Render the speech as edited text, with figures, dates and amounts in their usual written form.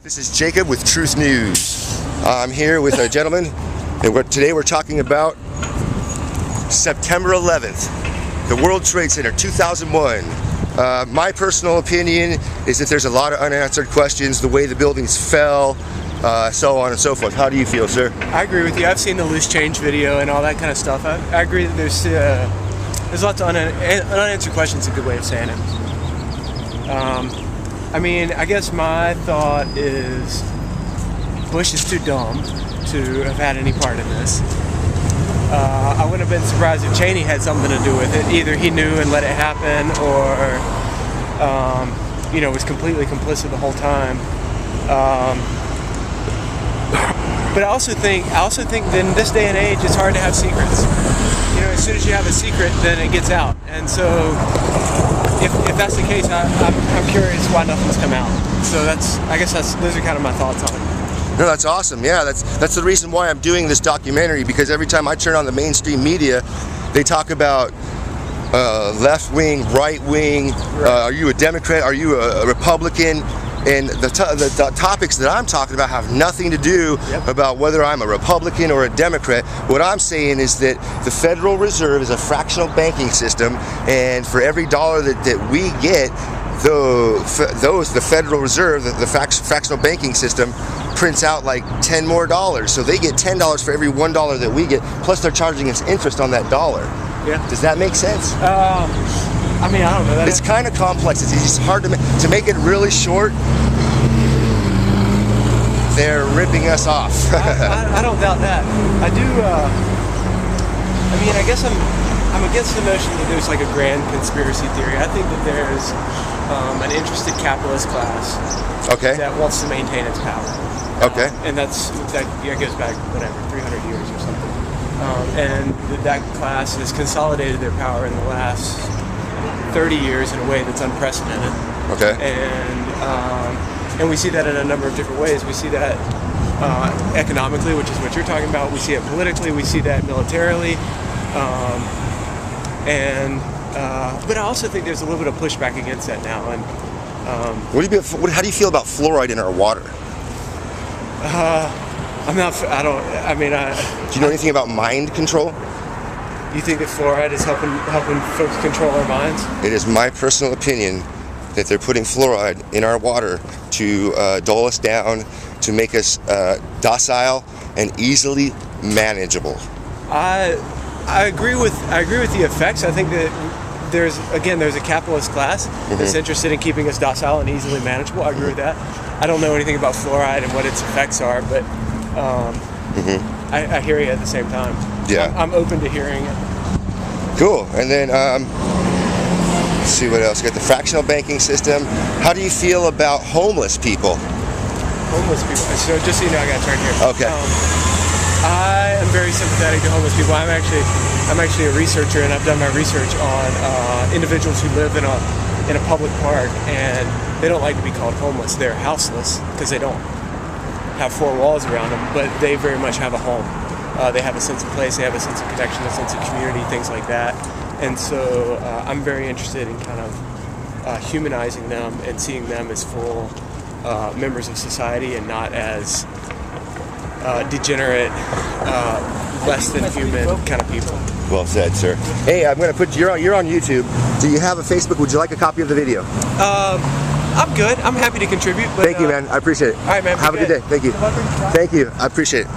This is Jacob with Truth News. I'm here with a gentleman, and today we're talking about September 11th, the World Trade Center 2001. My personal opinion is that there's a lot of unanswered questions, the way the buildings fell, so on and so forth. How do you feel, sir? I agree with you. I've seen the loose change video and all that kind of stuff. I agree that there's lots of unanswered questions, a good way of saying it. I mean, I guess my thought is Bush is too dumb to have had any part in this. I wouldn't have been surprised if Cheney had something to do with it. Either he knew and let it happen, or was completely complicit the whole time. But I also think that in this day and age, it's hard to have secrets. As soon as you have a secret, then it gets out. And so, if that's the case, I'm curious why nothing's come out. So those are kind of my thoughts on it. No, that's awesome. Yeah, that's the reason why I'm doing this documentary, because every time I turn on the mainstream media, they talk about left wing, right wing. Right. Are you a Democrat? Are you a Republican? And the topics that I'm talking about have nothing to do about whether I'm a Republican or a Democrat. What I'm saying is that the Federal Reserve is a fractional banking system, and for every dollar that we get, the Federal Reserve, the fractional banking system, prints out like $10 more. So they get $10 for every $1 that we get, plus they're charging us interest on that dollar. Yeah. Does that make sense? I mean, I don't know. It's kind of complex. It's just hard to make it really short. They're ripping us off. I don't doubt that. I do. I guess I'm against the notion that there's like a grand conspiracy theory. I think that there's an interested capitalist class that wants to maintain its power. Okay. And that goes back 300 years or something. And that class has consolidated their power in the last 30 years in a way that's unprecedented. Okay. And we see that in a number of different ways. We see that economically, which is what you're talking about. We see it politically. We see that militarily. But I also think there's a little bit of pushback against that now. And how do you feel about fluoride in our water? Do you know anything about mind control? You think that fluoride is helping folks control our minds? It is my personal opinion that they're putting fluoride in our water to dull us down, to make us docile and easily manageable. I agree with the effects. I think that there's a capitalist class that's interested in keeping us docile and easily manageable. I agree with that. I don't know anything about fluoride and what its effects are, but I hear you at the same time. Yeah. I'm open to hearing it. Cool. And then let's see what else. We got the fractional banking system. How do you feel about homeless people? Homeless people. So just so you know, I got to turn here. Okay. I am very sympathetic to homeless people. I'm actually a researcher, and I've done my research on individuals who live in a public park, and they don't like to be called homeless. They're houseless because they don't have four walls around them, but they very much have a home. They have a sense of place, they have a sense of connection, a sense of community, things like that. And so I'm very interested in kind of humanizing them and seeing them as full members of society and not as degenerate, less than human kind of people. Well said, sir. Hey, I'm going to put you're on YouTube. Do you have a Facebook? Would you like a copy of the video? I'm good. I'm happy to contribute. But, thank you, man. I appreciate it. All right, man. Have a good day. Thank you. Thank you. I appreciate it.